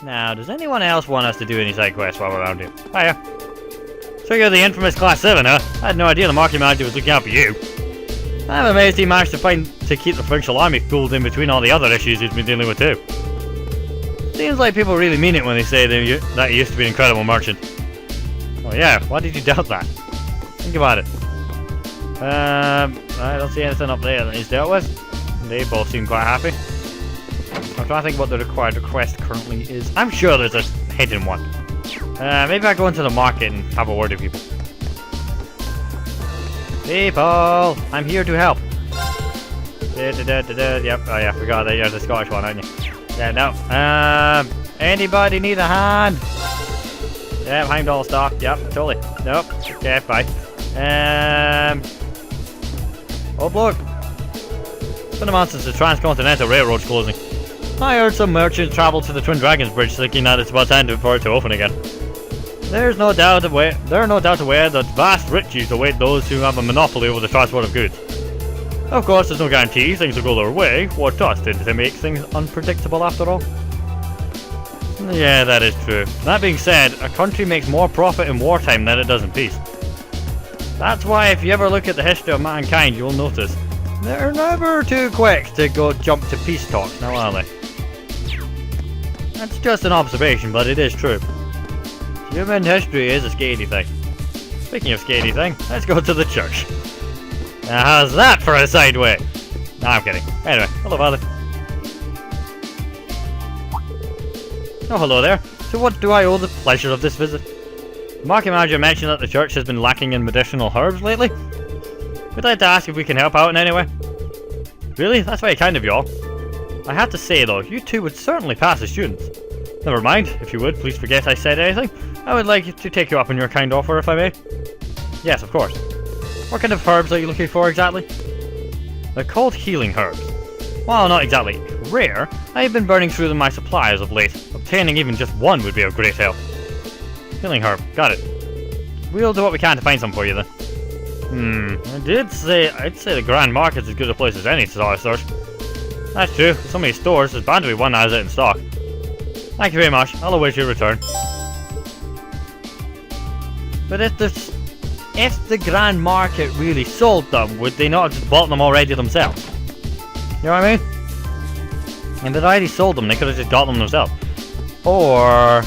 Now, does anyone else want us to do any side quests while we're around here? Hiya. So you're the infamous Class 7, huh? I had no idea the market manager was looking out for you. I'm amazed he managed to keep the provincial army fooled in between all the other issues he's been dealing with too. Seems like people really mean it when they say that he used to be an incredible merchant. Oh yeah, why did you doubt that? Think about it. I don't see anything up there that he's dealt with. They both seem quite happy. I'm trying to think what the required request currently is. I'm sure there's a hidden one. Maybe I go into the market and have a word with people. People, I'm here to help. Yep, oh yeah, forgot that you're the Scottish one, aren't you? Yeah, no. Anybody need a hand? Yep, Heimdall stock. Yep, totally. Nope. Okay, bye. Oh, look. It's been a month since the Transcontinental Railroad's closing. I heard some merchants travel to the Twin Dragons Bridge thinking that it's about time for it to open again. There are no doubt aware that vast riches await those who have a monopoly over the transport of goods. Of course, there's no guarantee things will go their way. War does tend to make things unpredictable after all. Yeah, that is true. That being said, a country makes more profit in wartime than it does in peace. That's why if you ever look at the history of mankind, you'll notice they're never too quick to go jump to peace talks, now are they? That's just an observation, but it is true. Human history is a scary thing. Speaking of scary thing, let's go to the church. Now how's that for a sideway? Nah, I'm kidding. Anyway, hello father. Oh, hello there. So what do I owe the pleasure of this visit? The market manager mentioned that the church has been lacking in medicinal herbs lately. We'd like to ask if we can help out in any way. Really? That's very kind of you all. I have to say though, you two would certainly pass as students. Never mind, if you would, please forget I said anything. I would like to take you up on your kind offer if I may. Yes, of course. What kind of herbs are you looking for exactly? They're called healing herbs. While not exactly rare, I have been burning through them my supply as of late. Obtaining even just one would be of great help. Healing herb, got it. We'll do what we can to find some for you then. I'd say the Grand Market's as good a place as any to start a search. That's true, with so many stores, there's bound to be one that has it in stock. Thank you very much, I'll await your return. But if the Grand Market really sold them, would they not have just bought them already themselves? You know what I mean? If they'd already sold them, they could have just got them themselves. Or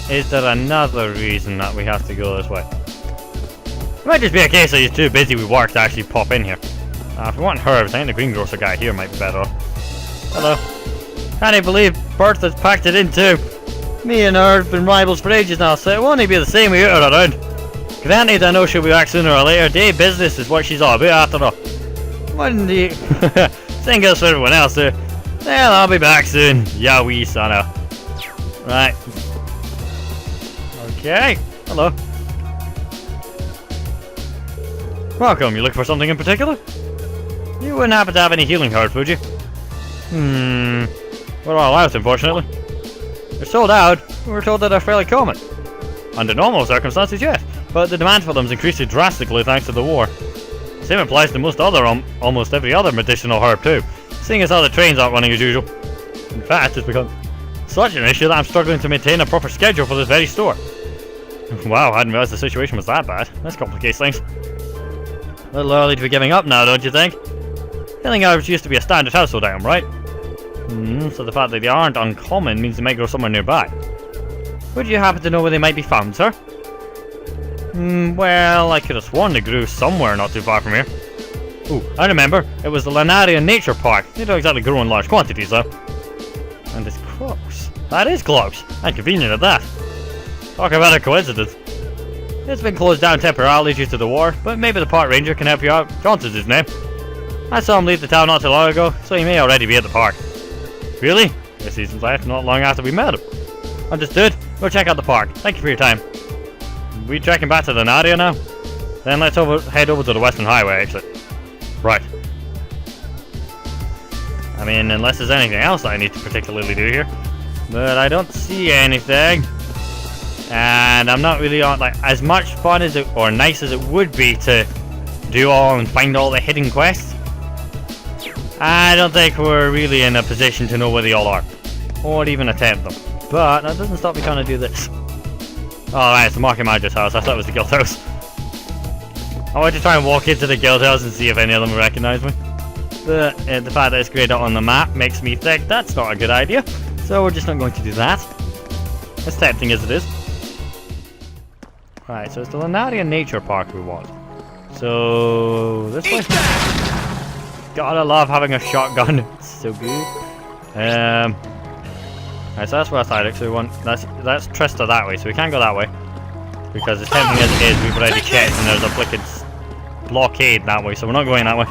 is there another reason that we have to go this way? It might just be a case that he's too busy with work to actually pop in here. If we want herbs, I think the greengrocer guy here might be better off. Hello. Can't believe Bertha's packed it in too. Me and her have been rivals for ages now, so it won't be the same with her around. Granted, I know she'll be back sooner or later. Day business is what she's all about after all. Wouldn't you? Same goes for everyone else too. Well, I'll be back soon. Yeah, wee son. Right. Okay. Hello. Welcome. You looking for something in particular? You wouldn't happen to have any healing herbs, would you? We're all out, unfortunately. They're sold out. We were told that they're fairly common. Under normal circumstances, yes, but the demand for them has increased drastically thanks to the war. The same applies to almost every other medicinal herb too, seeing as how the trains aren't running as usual. In fact, it's become such an issue that I'm struggling to maintain a proper schedule for this very store. Wow, I hadn't realized the situation was that bad. This complicates things. A little early to be giving up now, don't you think? Healing herbs used to be a standard household item, right? So the fact that they aren't uncommon means they might grow somewhere nearby. Would you happen to know where they might be found, sir? Well, I could have sworn they grew somewhere not too far from here. Ooh, I remember. It was the Lanarian Nature Park. They don't exactly grow in large quantities, though. And it's close. That is close. And convenient at that. Talk about a coincidence. It's been closed down temporarily due to the war, but maybe the park ranger can help you out. Johnson's his name. I saw him leave the town not too long ago, so he may already be at the park. Really? This season's left not long after we met him. Understood. We'll check out the park. Thank you for your time. We trekking back to the Nadia now? Then let's head over to the Western Highway exit. Right. I mean, unless there's anything else I need to particularly do here. But I don't see anything. And I'm not really on, like, as much fun as it, or nice as it would be to do all and find all the hidden quests. I don't think we're really in a position to know where they all are. Or even attempt them. but that doesn't stop me trying to do this. Oh right, it's the Market Manager's house. I thought it was the guild house. I want to try and walk into the guild house and see if any of them recognize me. But the fact that it's grayed out on the map makes me think that's not a good idea. So we're just not going to do that. As tempting as it is. Right, so it's the Lunaria Nature Park we want. So this way. Gotta love having a shotgun. It's so good. Right, so that's West Iric, so we want that's Trista that way, so we can't go that way. Because as tempting as it is, we've already checked and there's a flicking blockade that way, so we're not going that way.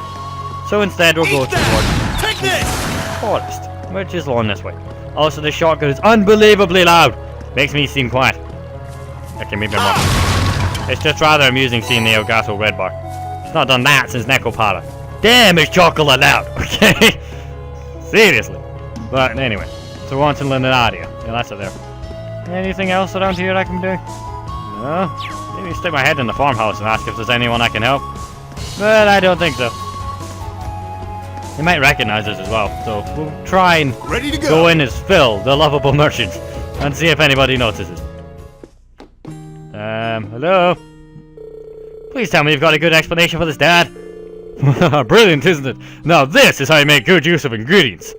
So instead we'll go towards Forest, which is along this way. Also the shotgun is unbelievably loud. Makes me seem quiet. Okay, maybe I'm wrong. It's just rather amusing seeing the Elgato red bar. It's not done that since Necopara. Damn, it's chocolate loud, okay? Seriously. But anyway, so we're on to Lunaria. Yeah, that's it there. Anything else around here I can do? No? Maybe stick my head in the farmhouse and ask if there's anyone I can help. But I don't think so. They might recognize us as well, so we'll try and go in as Phil, the lovable merchant, and see if anybody notices. Hello? Please tell me you've got a good explanation for this, Dad. Brilliant, isn't it? Now this is how you make good use of ingredients.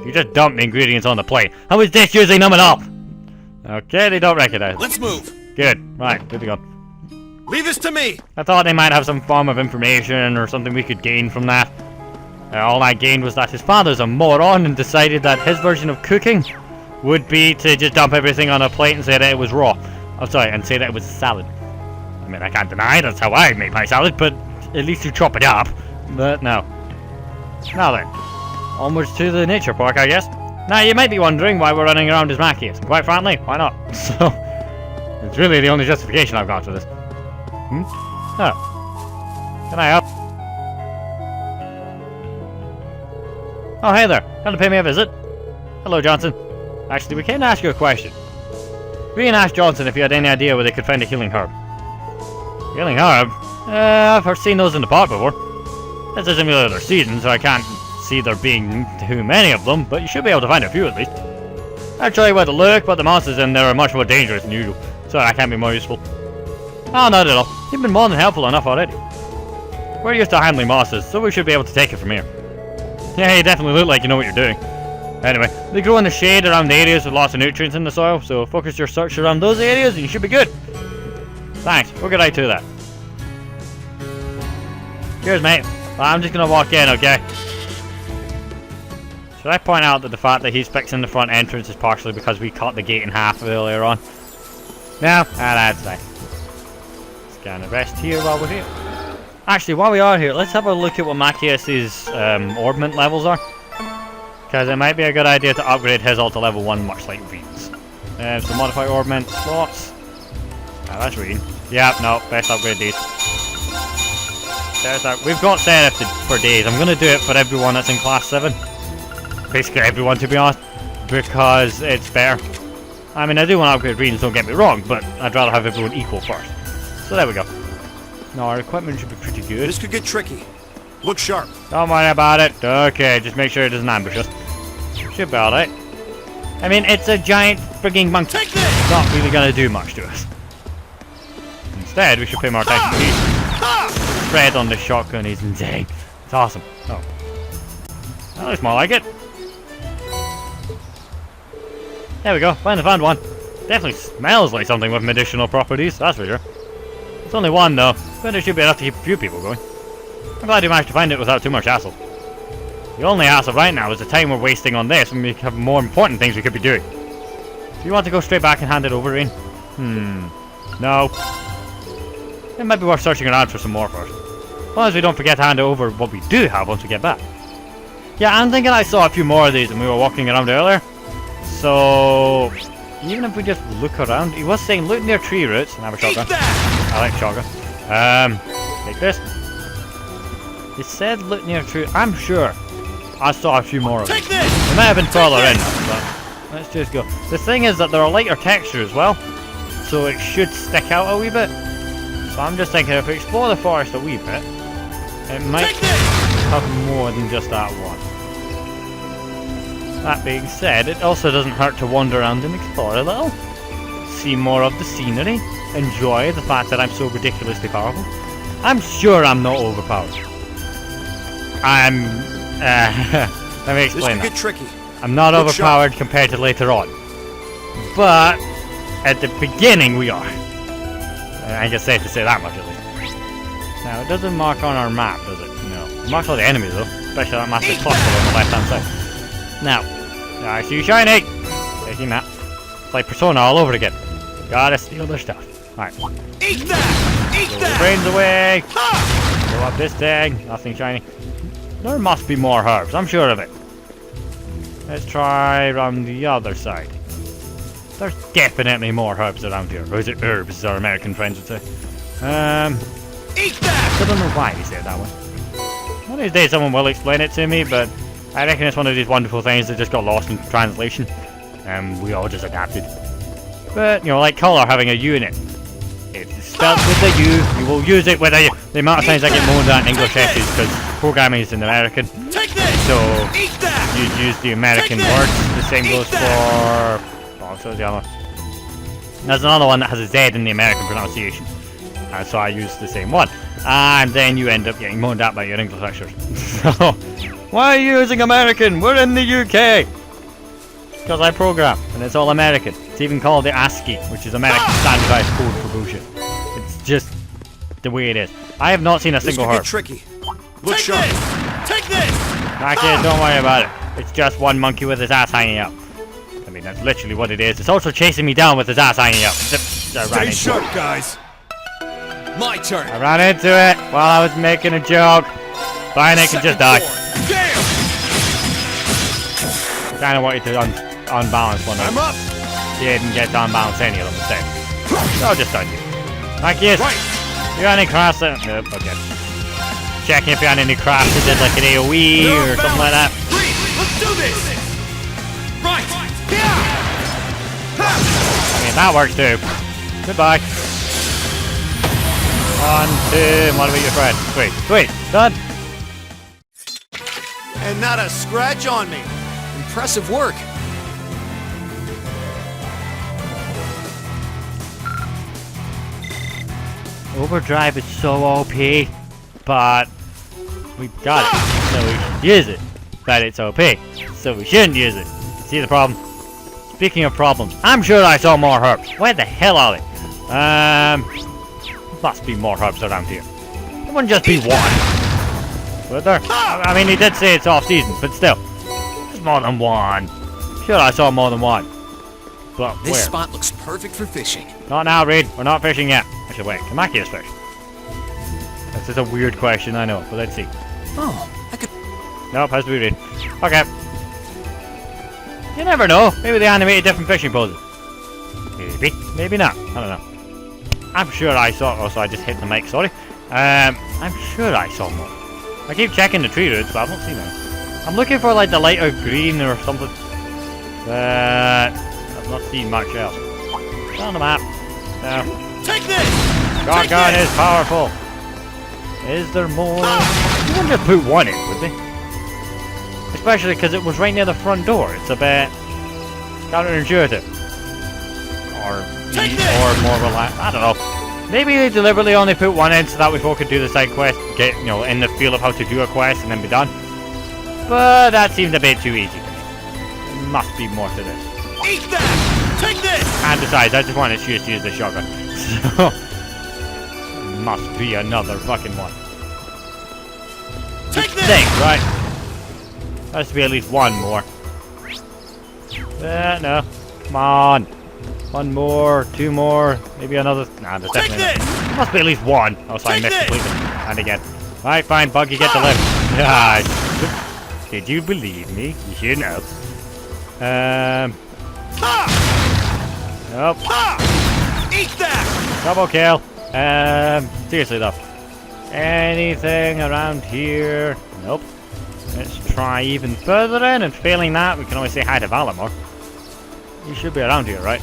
You just dump the ingredients on the plate. How is this using them at all? Okay, they don't recognize me. Let's move. Good. Right, good to go. Leave this to me. I thought they might have some form of information or something we could gain from that. All I gained was that his father's a moron and decided that his version of cooking would be to just dump everything on a plate and say that it was raw. I'm sorry, and say that it was a salad. I mean, I can't deny that's how I make my salad, but at least you chop it up. But no. Now then, onwards to the nature park, I guess. Now, you might be wondering why we're running around as Macchius, and quite frankly, why not? So, it's really the only justification I've got for this. Oh. Can I help? Oh, hey there. Come to pay me a visit? Hello, Johnson. Actually, we came to ask you a question. Ryan asked Johnson if he had any idea where they could find a healing herb. Healing herb? I've seen those in the park before. This isn't really their season, so I can't see there being too many of them, but you should be able to find a few at least. I'll show you where to look, but the monsters in there are much more dangerous than usual, so I can't be more useful. Oh, not at all. You've been more than helpful enough already. We're used to handling monsters, so we should be able to take it from here. Yeah, you definitely look like you know what you're doing. Anyway, they grow in the shade around the areas with lots of nutrients in the soil, so focus your search around those areas and you should be good. Thanks, we'll get right to that. Cheers, mate. Well, I'm just gonna walk in, okay? Should I point out that the fact that he's fixing the front entrance is partially because we cut the gate in half earlier on? No? That's fine. Scan the rest here while we're here. Actually, while we are here, let's have a look at what Macchius's orbment levels are. Because it might be a good idea to upgrade his all to level 1, much like Reed's. So modify orbment slots. That's Reed. Yeah, no, best upgrade these. There's that. We've got set for days. I'm going to do it for everyone that's in class 7. Basically everyone, to be honest. Because it's fair. I mean, I do want to upgrade Reed's, don't get me wrong, but I'd rather have everyone equal first. So there we go. Now our equipment should be pretty good. This could get tricky. Look sharp. Don't worry about it. Okay, just make sure it doesn't ambush us. Should be alright. I mean, it's a giant frigging monkey. Take this! It's not really going to do much to us. Instead, we should pay more attention to these. The spread on the shotgun is insane. It's awesome. Oh. That looks more like it. There we go. Finally found one. Definitely smells like something with medicinal properties, that's for sure. It's only one though, but it should be enough to keep a few people going. I'm glad you managed to find it without too much hassle. The only hassle right now is the time we're wasting on this when we have more important things we could be doing. Do you want to go straight back and hand it over, Rain? No. It might be worth searching around for some more first. As long as we don't forget to hand over what we do have once we get back. Yeah, I'm thinking I saw a few more of these when we were walking around earlier. So, even if we just look around, he was saying look near tree roots and have a shotgun. I like shotgun. Take this. He said look near tree. I'm sure I saw a few more of them. They might have been further in, but let's just go. The thing is that they're a lighter texture as well, so it should stick out a wee bit. So I'm just thinking if we explore the forest a wee bit, it might have more than just that one. That being said, it also doesn't hurt to wander around and explore a little. See more of the scenery. Enjoy the fact that I'm so ridiculously powerful. I'm sure I'm not overpowered. I'm... let me explain This could get tricky. I'm not Look overpowered compared to later on. But at the beginning we are. I think it's safe to say that much at least. Now it doesn't mark on our map, does it? No. It marks all the enemies though, especially that massive cluster on the left hand side. Now, I see you shiny! Taking that. It's like Persona all over again. Gotta steal their stuff. Alright. Eat that! Eat Throw the that! brains away! Blow up this thing. Nothing shiny. There must be more herbs, I'm sure of it. Let's try around the other side. There's definitely more herbs around here. Or is it herbs, as our American friends would say. Eat that! I don't know why they say it that way. One of these days someone will explain it to me, but I reckon it's one of these wonderful things that just got lost in translation. And we all just adapted. But, you know, like colour having a U in it. It's spelled with a U, you will use it with a U. The amount of times I get moaned at in English essays because programming is in American. Take this! So, Eat that! you use the American words. The same goes for... Oh, so the other one. There's another one that has a Z in the American pronunciation. So I use the same one. And then you end up getting moaned at by your English lecturers. So, why are you using American? We're in the UK! Because I program, and it's all American. It's even called the ASCII, which is American standardized code for bullshit. It's just the way it is. I have not seen a single herb. This could get tricky. Look sharp. Take this! Actually, don't worry about it. It's just one monkey with his ass hanging out. I mean, that's literally what it is. It's also chasing me down with his ass hanging out. Stay sharp, guys. My turn. I ran into it while I was making a joke. Fine, I can just die. Damn! Kinda want you to unbalance one of I'm them. up. You didn't get to unbalance any of them instead. So I'll just stun you. Thank you. Right. You got any crafts? Nope, okay. Checking if you had any crafts that did like an AoE or something like that. Breathe. Let's do this. Right. I mean, that works too. Goodbye. 1, 2, what about your friend? Sweet, sweet, done. And not a scratch on me. Impressive work. Overdrive is so OP, but we got it, so we should use it. But it's OP, so we shouldn't use it. See the problem? Speaking of problems, I'm sure I saw more herbs. Where the hell are they? Must be more herbs around here. It wouldn't just be one. Would there? I mean, he did say it's off season, but still. There's more than one. Sure, I saw more than one. But This where? spot looks perfect for fishing. Not now, Reed. We're not fishing yet. Actually, wait. Can Machias fish? This is a weird question, I know, but let's see. Oh, I could... Nope, has to be Reed. Okay. You never know. Maybe they animated different fishing poses. Maybe. Maybe not. I don't know. I'm sure I saw... Oh, so I just hit the mic, sorry. I'm sure I saw more. I keep checking the tree roots, but I've not seen any. I'm looking for, like, the lighter green or something. But... I've not seen much else. It's on the map. No. Take this! Shotgun is powerful. Is there more? You wouldn't just put one in, would they? Especially because it was right near the front door. It's a bit counterintuitive. Or more relaxed. I don't know. Maybe they deliberately only put one in so that we could do the side quest, get, you know, in the feel of how to do a quest and then be done. But that seemed a bit too easy to me. There must be more to this. Eat that! Take this! And besides, I just wanted to use the shotgun. So, must be another fucking one. Take this! Thing, right? Has to be at least one more. No. Come on. One more, two more, maybe another. Nah, there's Take definitely this! not. Must be at least one. Oh, sorry, I Take missed this! completely. And again. Alright, fine, Bug, you get the lift. Yeah. Did you believe me? You should know. Nope. Eat that! Double kill. Seriously though. Anything around here? Nope. Let's try even further in, and failing that, we can always say hi to Valamor. He should be around here, right?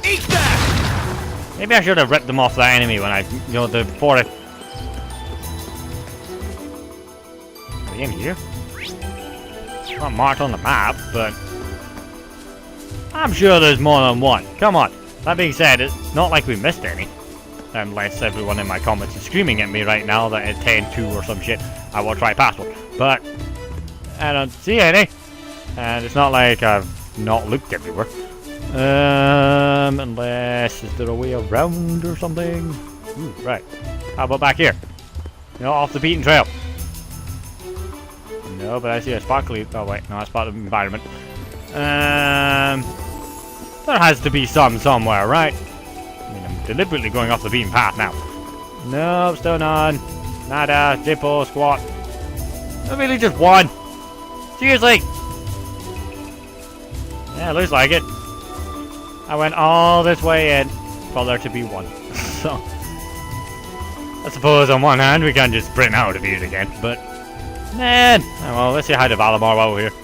Eat that! Maybe I should have ripped them off that enemy when I, you know, the forest. Are they in here? Not marked on the map, but I'm sure there's more than one. Come on. That being said, it's not like we missed any. Unless everyone in my comments is screaming at me right now that it's 10-2 or some shit. I will try password. But I don't see any. And it's not like I've not looked everywhere. Unless, is there a way around or something? Ooh, right. How about back here? You know, off the beaten trail. No, but I see a sparkly. Oh wait, no, that's part of the environment. There has to be some somewhere, right? I mean, I'm deliberately going off the beaten path now. No, still none. Nada, zippo, squat. No, really just one. Seriously. Yeah, looks like it. I went all this way in for there to be one. So, I suppose on one hand we can just sprint out of here again, but man, oh, well, let's say hi to Valimar while we're here.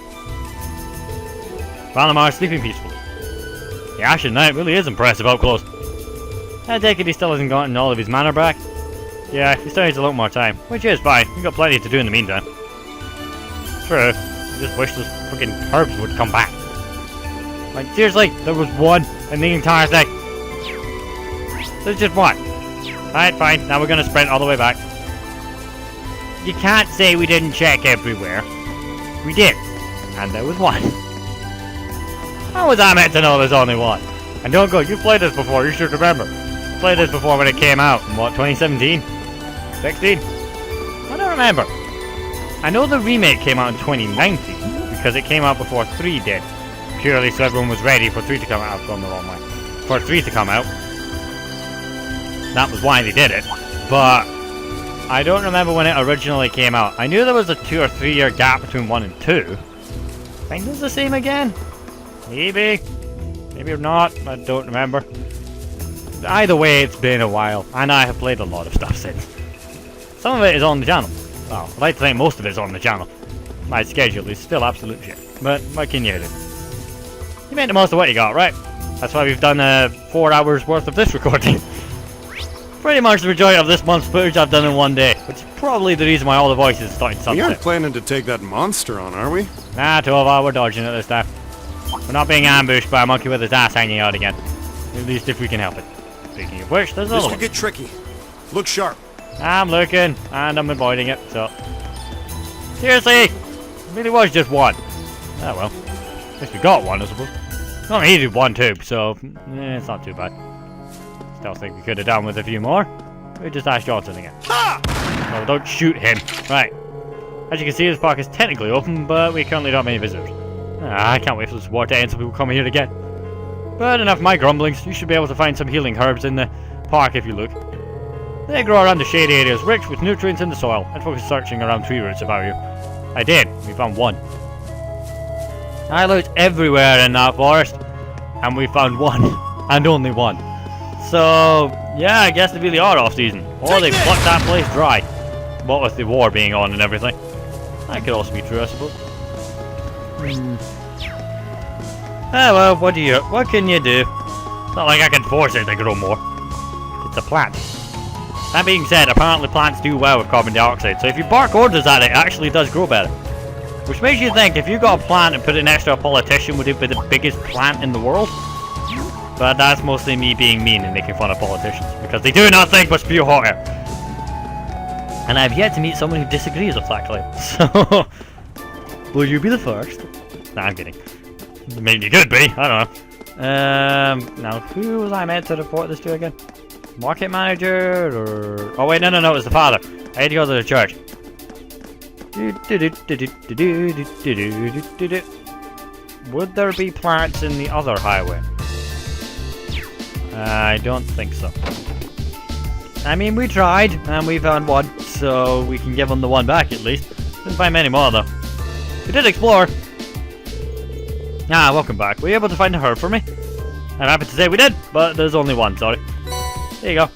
Valimar sleeping peacefully. The Ashen Knight really is impressive up close. I take it he still hasn't gotten all of his mana back. Yeah, he still needs a little more time, which is fine. We've got plenty to do in the meantime. True, I just wish those freaking herbs would come back. Like, seriously, there was one in the entire thing. There's just one. Alright, fine, now we're gonna sprint all the way back. You can't say we didn't check everywhere. We did. And there was one. How was I meant to know there's only one? And don't go, you played this before, you should remember. I played this before when it came out in what, 2017? 16? I don't remember. I know the remake came out in 2019 because it came out before 3 did. Purely so everyone was ready for 3 to come out. I've gone the wrong way. For 3 to come out. That was why they did it. But I don't remember when it originally came out. I knew there was a 2 or 3 year gap between 1 and 2. I think it's the same again. Maybe. Maybe or not. I don't remember. Either way, it's been a while. And I have played a lot of stuff since. Some of it is on the channel. Well, I'd like to think most of it's on the channel. My schedule is still absolute shit. But what can you do? You made the most of what you got, right? That's why we've done 4 hours worth of this recording. Pretty much the majority of this month's footage I've done in one day, which is probably the reason why all the voices are starting to sunset. We aren't planning to take that monster on, are we? Nah, 12 we're dodging it this time. We're not being ambushed by a monkey with his ass hanging out again. At least if we can help it. Speaking of which, there's another one. This could get tricky. Look sharp. I'm looking, and I'm avoiding it, so... Seriously! It really was just one. Oh well. At least we got one, I suppose. We only needed one too, so... it's not too bad. Still think we could have done with a few more. We just asked Johnson again. No, don't shoot him. Right. As you can see, this park is technically open, but we currently don't have many visitors. I can't wait for this war to end so people come here again. But enough of my grumblings. You should be able to find some healing herbs in the park if you look. They grow around the shady areas, rich with nutrients in the soil. I'd focus searching around tree roots about you. I did. We found one. I looked everywhere in that forest, and we found one, and only one. So, yeah, I guess they really are off season. Or they plucked that place dry. What with the war being on and everything. That could also be true, I suppose. Ah well, what can you do? It's not like I can force it to grow more. It's a plant. That being said, apparently plants do well with carbon dioxide, so if you bark orders at it, it actually does grow better. Which makes you think, if you got a plant and put it next to a politician, would it be the biggest plant in the world? But that's mostly me being mean and making fun of politicians, because they do nothing but spew hot air. And I've yet to meet someone who disagrees with that claim, so... will you be the first? Nah, I'm kidding. I mean, you could be, I don't know. Now, who was I meant to report this to again? Market manager, or... oh wait, no, it was the father. I had to go to the church. Would there be plants in the other highway? I don't think so. I mean, we tried, and we found one, so we can give them the one back at least. Didn't find many more though. We did explore. Ah, welcome back. Were you able to find a herb for me? I'm happy to say we did, but there's only one, sorry. There you go.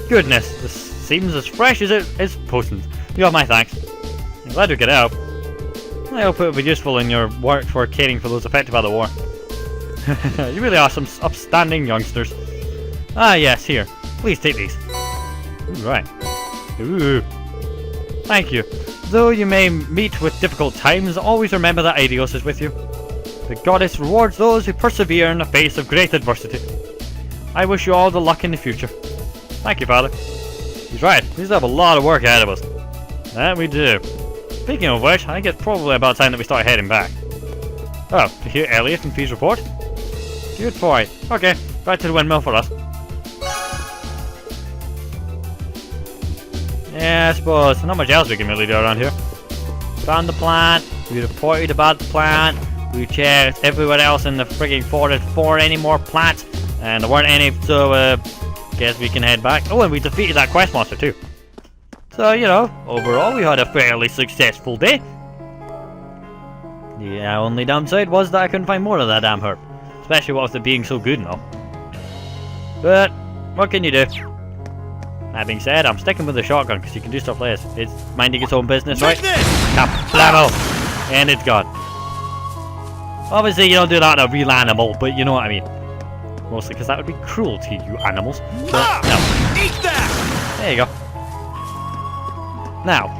Goodness, this seems as fresh as it is potent. You have my thanks. I'm glad we could help. I hope it will be useful in your work for caring for those affected by the war. You really are some upstanding youngsters. Ah yes, here. Please take these. Ooh, right. Ooh. Thank you. Though you may meet with difficult times, always remember that Aidios is with you. The goddess rewards those who persevere in the face of great adversity. I wish you all the luck in the future. Thank you, Father. He's right, we still have a lot of work ahead of us. That we do. Speaking of which, I think it's probably about time that we start heading back. Oh, to hear Elliot and Fee's report? Good point. Okay, back to the windmill for us. Yeah, I suppose. Not much else we can really do around here. Found the plant, we reported about the plant, we checked everywhere else in the frigging forest for any more plants, and there weren't any, so guess we can head back. Oh, and we defeated that quest monster too. So, you know, overall we had a fairly successful day. The only downside was that I couldn't find more of that damn herb. Especially with it being so good and all. But, what can you do? That being said, I'm sticking with the shotgun because you can do stuff like this. It's minding its own business, right? Kablamo! And it's gone. Obviously you don't do that on a real animal, but you know what I mean. Mostly because that would be cruelty, you animals. So, no. Eat that! There you go. Now,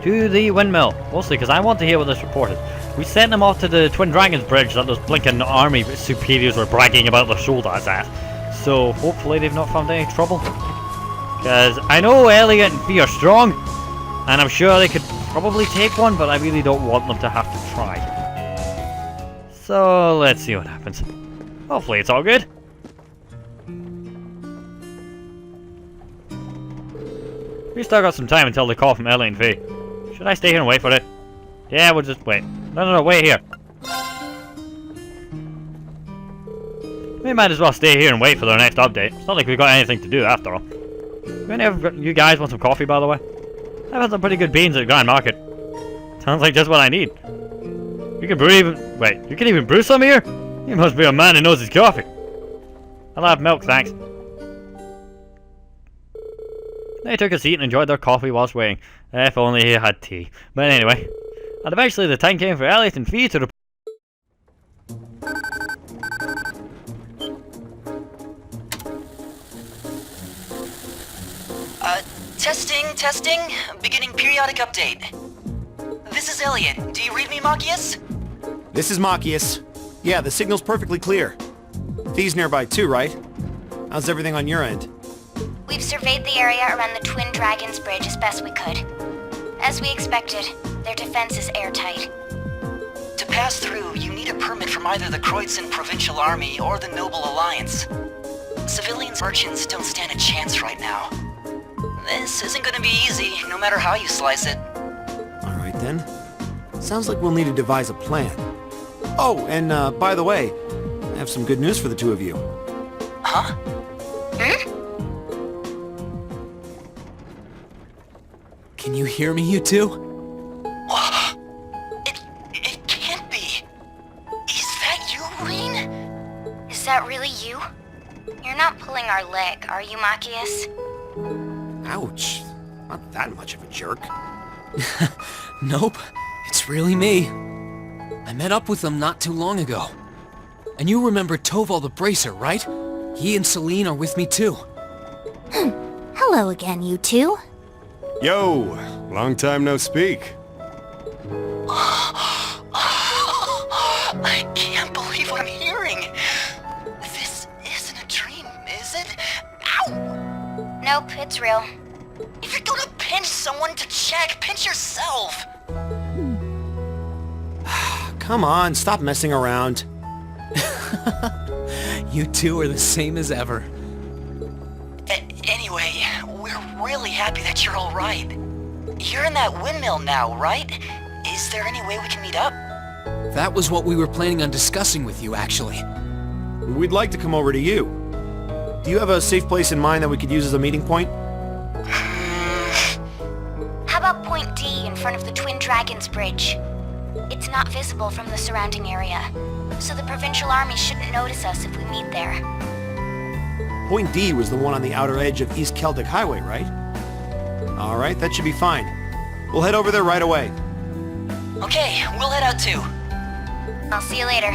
to the windmill. Mostly because I want to hear what this report is. We sent them off to the Twin Dragons Bridge that those blinking army superiors were bragging about their shoulders at. So hopefully they've not found any trouble. Because I know Elliot and Fee are strong, and I'm sure they could probably take one, but I really don't want them to have to try. So let's see what happens. Hopefully it's all good. We still got some time until the call from Elliot and Fee. Should I stay here and wait for it? Yeah, we'll just wait. No, wait here. We might as well stay here and wait for their next update. It's not like we've got anything to do after all. You guys want some coffee, by the way? I've had some pretty good beans at the Grand Market. Sounds like just what I need. You can brew you can even brew some here? You must be a man who knows his coffee. I'll have milk, thanks. They took a seat and enjoyed their coffee whilst waiting. If only he had tea. But anyway. And eventually the time came for Elliot and Fee to report. Testing. Beginning periodic update. This is Elliot. Do you read me, Machias? This is Machias. Yeah, the signal's perfectly clear. Fee's nearby too, right? How's everything on your end? We've surveyed the area around the Twin Dragons Bridge as best we could. As we expected, their defense is airtight. To pass through, you need a permit from either the Kreuzin Provincial Army or the Noble Alliance. Civilians merchants don't stand a chance right now. This isn't gonna be easy, no matter how you slice it. Alright then. Sounds like we'll need to devise a plan. Oh, and by the way, I have some good news for the two of you. Huh? Can you hear me, you two? It can't be. Is that you, Reen? Is that really you? You're not pulling our leg, are you, Machias? Ouch. Not that much of a jerk. Nope, it's really me. I met up with them not too long ago. And you remember Toval the Bracer, right? He and Celine are with me too. Hello again, you two. Yo, long time no speak. I can't believe what I'm hearing. This isn't a dream, is it? Ow! Nope, it's real. If you're gonna pinch someone to check, pinch yourself. Come on, stop messing around. You two are the same as ever. Anyway, we're really happy that you're all right. You're in that windmill now, right? Is there any way we can meet up? That was what we were planning on discussing with you, actually. We'd like to come over to you. Do you have a safe place in mind that we could use as a meeting point? How about Point D in front of the Twin Dragons Bridge? It's not visible from the surrounding area, so the Provincial Army shouldn't notice us if we meet there. Point D was the one on the outer edge of East Celtic Highway, right? Alright, that should be fine. We'll head over there right away. Okay, we'll head out too. I'll see you later.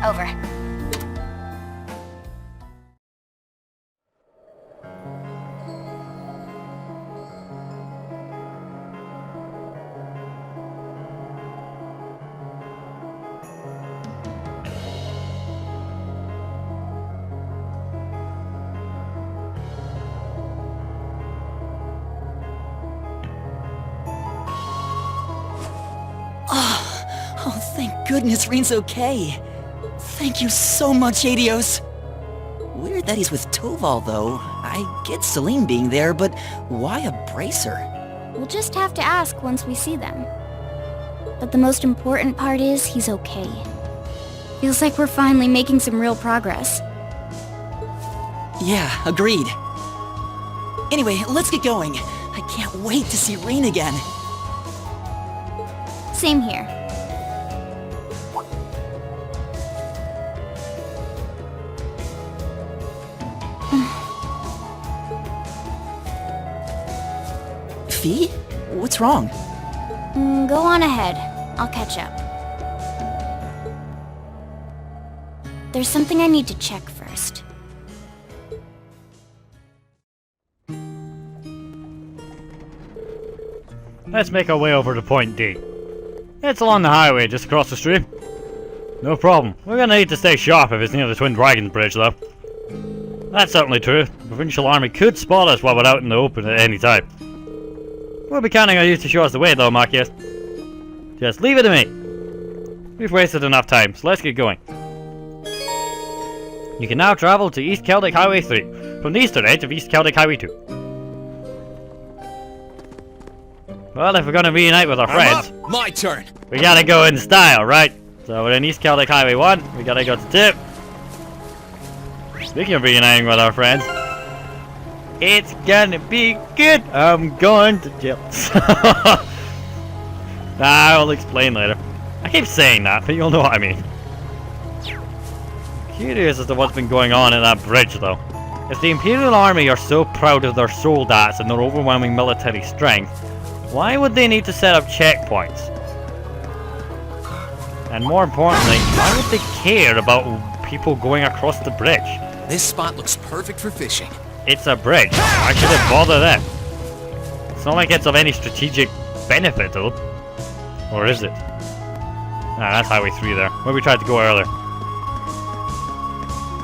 Over. Thank goodness Reen's okay. Thank you so much, Adios. Weird that he's with Toval, though. I get Celine being there, but why a bracer? We'll just have to ask once we see them. But the most important part is he's okay. Feels like we're finally making some real progress. Yeah, agreed. Anyway, let's get going. I can't wait to see Reen again. Same here. Fee? What's wrong? Go on ahead. I'll catch up. There's something I need to check first. Let's make our way over to Point D. It's along the highway just across the street. No problem. We're gonna need to stay sharp if it's near the Twin Dragons Bridge, though. That's certainly true. The Provincial Army could spot us while we're out in the open at any time. We'll be counting on you to show us the way, though, Marcus. Just leave it to me. We've wasted enough time, so let's get going. You can now travel to East Celtic Highway 3, from the eastern edge of East Celtic Highway 2. Well, if we're gonna reunite with our friends, I'm up. My turn. we gotta go in style, right? So we're in East Celtic Highway 1, we gotta go to 2. Speaking of reuniting with our friends, it's gonna be good! I'm going to jail. I'll explain later. I keep saying that, but you'll know what I mean. Curious as to what's been going on in that bridge, though. If the Imperial Army are so proud of their soldats and their overwhelming military strength, why would they need to set up checkpoints? And more importantly, why would they care about people going across the bridge? This spot looks perfect for fishing. It's a bridge. Why should it bother them? It's not like it's of any strategic benefit to them. Or is it? Nah, that's Highway 3 there, where we tried to go earlier.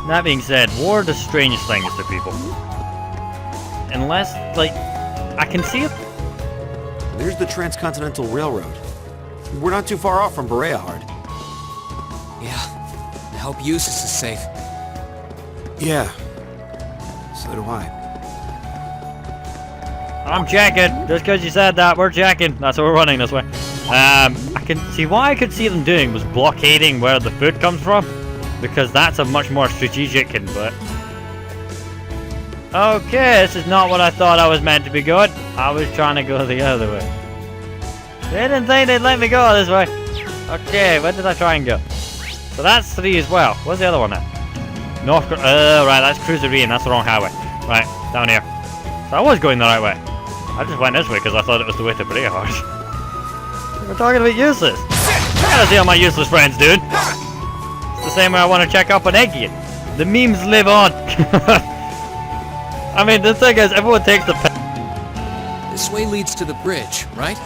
That being said, war does strange things to people. Unless, like, I can see it. There's the Transcontinental Railroad. We're not too far off from Bereahard. Yeah. I hope Eustace is safe. Yeah. So do I. I'm checking. Just because you said that, we're checking. That's why we're running this way. I can see what I could see them doing was blockading where the food comes from, because that's a much more strategic input. Okay, this is not what I thought I was meant to be going. I was trying to go the other way. They didn't think they'd let me go this way. Okay, where did I try and go? So that's 3 as well. What's the other one then? North. Right, that's Cruiserine. That's the wrong highway. Right, down here. So I was going the right way. I just went this way because I thought it was the way to Bereahard. We're talking about useless. I gotta see all my useless friends, dude. It's the same way I want to check up on Eggy. The memes live on. I mean, the thing is, everyone takes the This way leads to the bridge, right?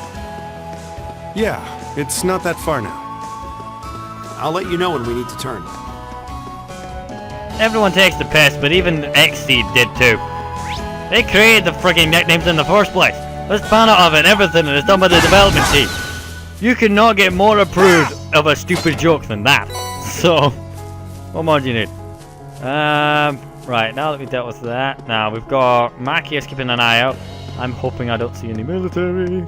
Yeah, it's not that far now. I'll let you know when we need to turn. Everyone takes the piss, but even Xseed did too. They created the frigging nicknames in the first place. There's banner of it and everything, and it's done by the development team. You cannot get more approved of a stupid joke than that. So, what more do you need? Right, now that we've dealt with that, now we've got Macias keeping an eye out. I'm hoping I don't see any military. To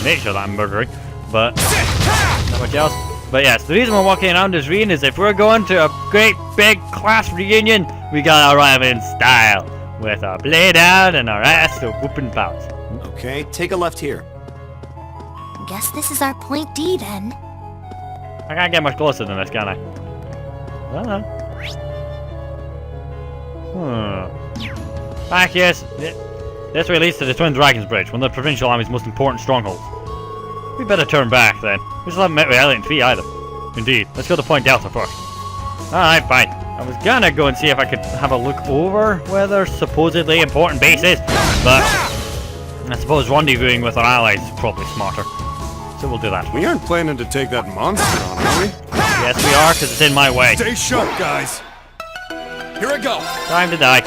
make sure that I'm murdering, but not much else. But yes, the reason we're walking around this region is if we're going to a great big class reunion, we gotta arrive in style, with our blade out and our ass to whooping pals. Okay, take a left here. Guess this is our point D then. I can't get much closer than this, can I? Back, yes. This way leads to the Twin Dragons Bridge, one of the Provincial Army's most important strongholds. We better turn back then. We still haven't met with Elliot and Fee either. Indeed. Let's go to Point Delta first. Alright, fine. I was gonna go and see if I could have a look over where their supposedly important base is, but I suppose rendezvousing with our allies is probably smarter. So we'll do that. We aren't planning to take that monster on, are we? Yes, we are, because it's in my way. Stay sharp, guys. Here I go. Time to die.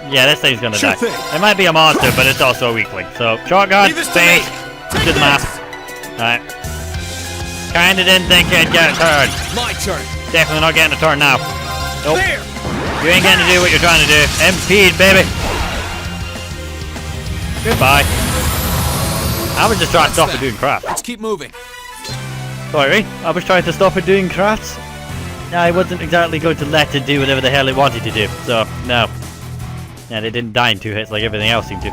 Yeah, this thing's gonna Sure die. thing. It might be a monster, but it's also a weakling. So, shotgun, Leave this to space, me. do the math. Alright. Kinda didn't think you'd get a turn. My turn. Definitely not getting a turn now. Nope. There. You ain't getting to do what you're trying to do. Impede, baby. Goodbye. I was just trying to stop it doing crap. Let's keep moving. Sorry, I was trying to stop it doing crafts. I wasn't exactly going to let it do whatever the hell it wanted to do, so no. And it didn't die in 2 hits like everything else seemed to.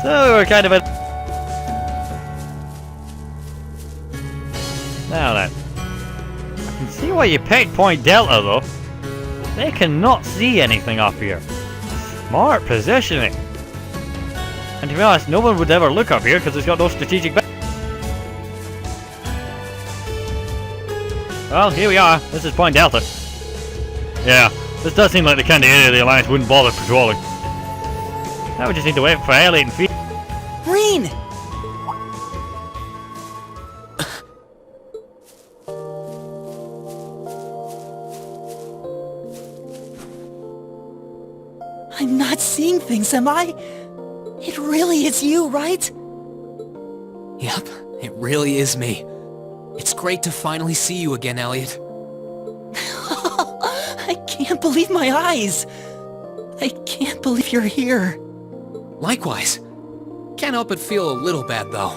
So we're kind of a... Now then. I can see why you picked Point Delta though. They cannot see anything up here. Smart positioning. And to be honest, no one would ever look up here because it's got no strategic... Well, here we are. This is Point Delta. Yeah, this does seem like the kind of area the Alliance wouldn't bother patrolling. Now we just need to wait for Elliot and Fee. Green! I'm not seeing things, am I? It really is you, right? Yep, it really is me. It's great to finally see you again, Elliot. I can't believe my eyes. I can't believe you're here. Likewise. Can't help but feel a little bad, though.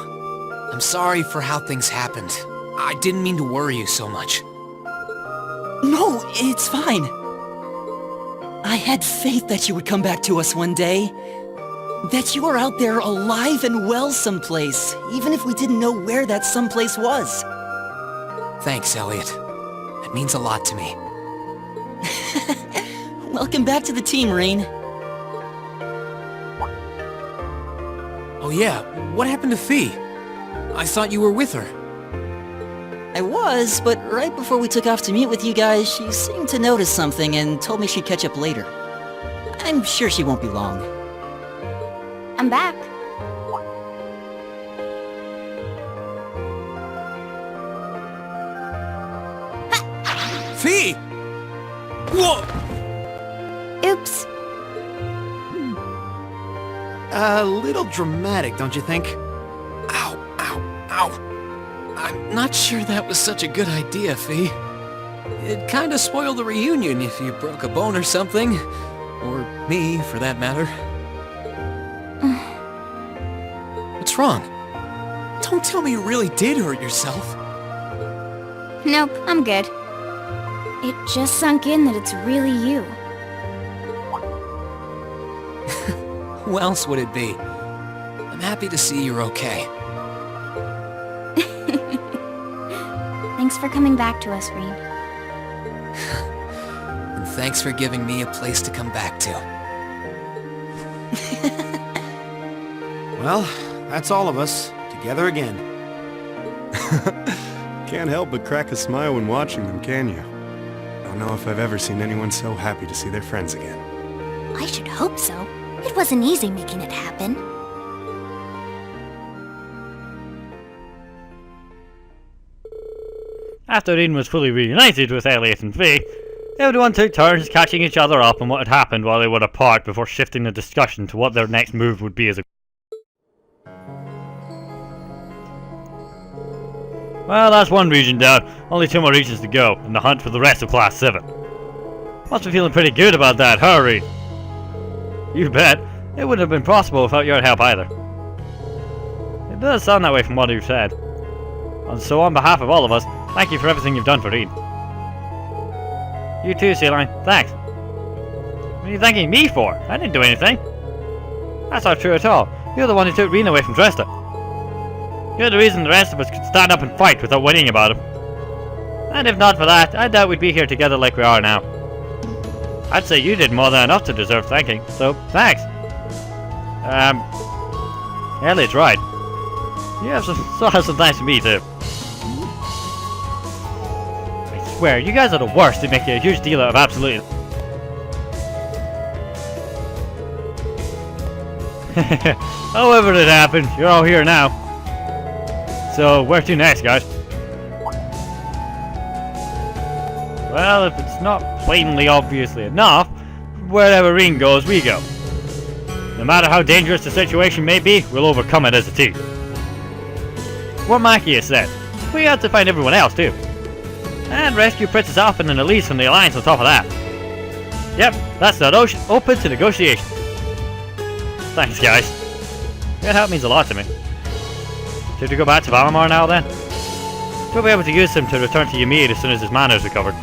I'm sorry for how things happened. I didn't mean to worry you so much. No, it's fine. I had faith that you would come back to us one day. That you were out there alive and well someplace, even if we didn't know where that someplace was. Thanks, Elliot. That means a lot to me. Welcome back to the team, Rain. Oh yeah, what happened to Fee? I thought you were with her. I was, but right before we took off to meet with you guys, she seemed to notice something and told me she'd catch up later. I'm sure she won't be long. I'm back. Fee! Whoa! Oops. A little dramatic, don't you think? Ow, ow, ow. I'm not sure that was such a good idea, Fee. It'd kinda spoil the reunion if you broke a bone or something. Or me, for that matter. What's wrong? Don't tell me you really did hurt yourself. Nope, I'm good. It just sunk in that it's really you. Who else would it be? I'm happy to see you're okay. Thanks for coming back to us, Reed. And thanks for giving me a place to come back to. Well, that's all of us, together again. Can't help but crack a smile when watching them, can you? Don't know if I've ever seen anyone so happy to see their friends again. I should hope so. It wasn't easy making it happen. After Rean was fully reunited with Elliot and Faye, everyone took turns catching each other up on what had happened while they were apart before shifting the discussion to what their next move would be as a... Well, that's one region down. Only 2 more regions to go, and the hunt for the rest of Class 7. Must be feeling pretty good about that, huh, Reed? You bet. It wouldn't have been possible without your help either. It does sound that way from what you've said. And so on behalf of all of us, thank you for everything you've done for Reed. You too, Sea-Line. Thanks. What are you thanking me for? I didn't do anything. That's not true at all. You're the one who took Reed away from Dresta. You're the reason the rest of us could stand up and fight without winning about him. And if not for that, I doubt we'd be here together like we are now. I'd say you did more than enough to deserve thanking, so thanks. Elliot's right. You still have some thanks to me too. I swear, you guys are the worst at making a huge deal out of absolutely... However it happened, you're all here now. So, where to next, guys? Well, if it's not plainly obviously enough, wherever Rean goes, we go. No matter how dangerous the situation may be, we'll overcome it as a team. What Mackie has said, we have to find everyone else too. And rescue Princess Alpha and Elise from the Alliance on top of that. Yep, that's not open to negotiation. Thanks, guys. Your help means a lot to me. Should we go back to Valamar now then? We'll be able to use him to return to Ymir as soon as his mana is recovered.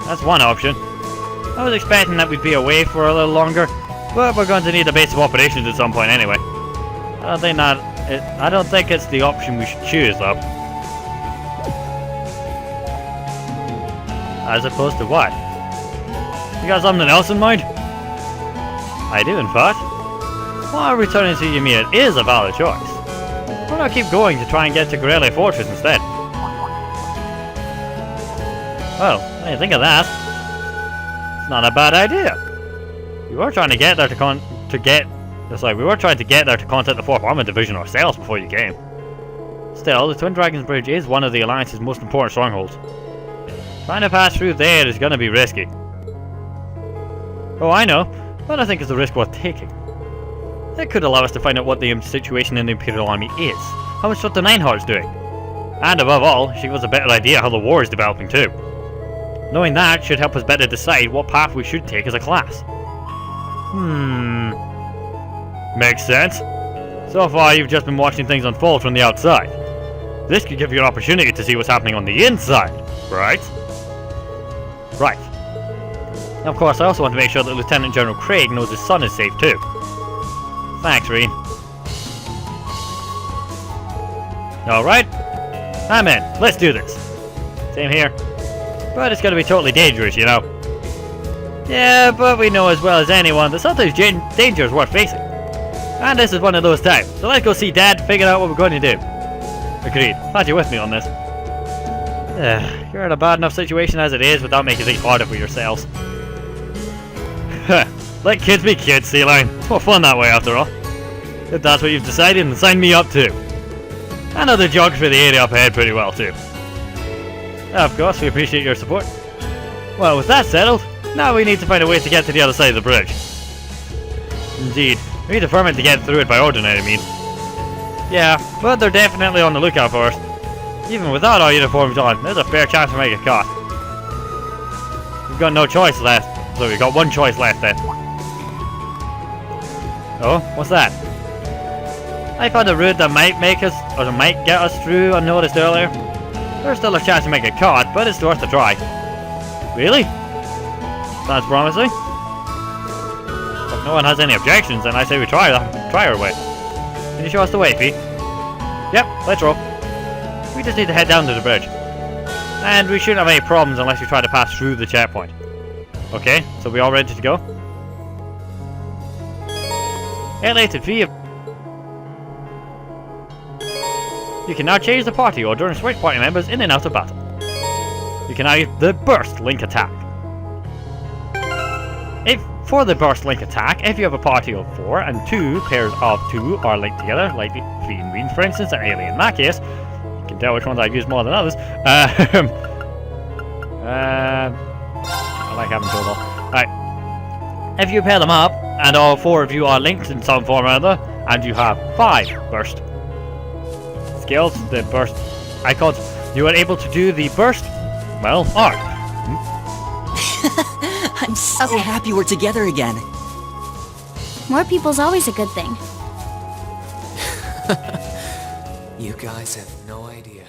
That's one option. I was expecting that we'd be away for a little longer, but we're going to need a base of operations at some point anyway. I don't think it's the option we should choose though. As opposed to what? You got something else in mind? I do, in fact. While returning to Ymir is a valid choice, why not keep going to try and get to Gorele Fortress instead? Well, what do you think of that? It's not a bad idea. We were trying to get there to contact the 4th Armored Division ourselves before you came. Still, the Twin Dragons Bridge is one of the Alliance's most important strongholds. Trying to pass through there is gonna be risky. Oh, I know, but I think it's a risk worth taking. It could allow us to find out what the situation in the Imperial Army is, how much Dr. Nineheart's doing, and above all, she has a better idea how the war is developing too. Knowing that should help us better decide what path we should take as a class. Makes sense. So far, you've just been watching things unfold from the outside. This could give you an opportunity to see what's happening on the inside, right? Right. Of course, I also want to make sure that Lieutenant General Craig knows his son is safe too. Thanks, Rean. Alright. I'm in. Let's do this. Same here. But it's gonna be totally dangerous, you know. Yeah, but we know as well as anyone that sometimes danger is worth facing. And this is one of those times. So let's go see Dad and figure out what we're going to do. Agreed. Glad you're with me on this. You're in a bad enough situation as it is without making things harder for yourselves. Let kids be kids, Sea Lion. It's more fun that way after all. If that's what you've decided, then sign me up too. I know the geography of the area up ahead pretty well too. Of course, we appreciate your support. Well, with that settled, now we need to find a way to get to the other side of the bridge. Indeed, we need a permit to get through it by ordinary means. Yeah, but they're definitely on the lookout for us. Even without our uniforms on, there's a fair chance we might get caught. We've got no choice left, so we've got one choice left then. Oh, what's that? I found a route that might make us, or that might get us through unnoticed earlier. There's still a chance we might get caught, but it's worth a try. Really? Sounds promising. If no one has any objections, then I say we try our way. Can you show us the way, Pete? Yep, let's roll. We just need to head down to the bridge. And we shouldn't have any problems unless we try to pass through the checkpoint. Okay, so we all ready to go? Elated V. You can now change the party order and switch party members in and out of battle. You can now use the Burst Link attack. For the Burst Link attack, if you have a party of 4 and 2 pairs of 2 are linked together, like the Fiend Ween for instance, and Alien in that case, you can tell which ones I've used more than others. I like having total. Right. If you pair them up, and all 4 of you are linked in some form or other, and you have 5 burst skills, the burst icons, you are able to do the burst, well, arc. I'm so happy we're together again. More people's always a good thing. You guys have no idea.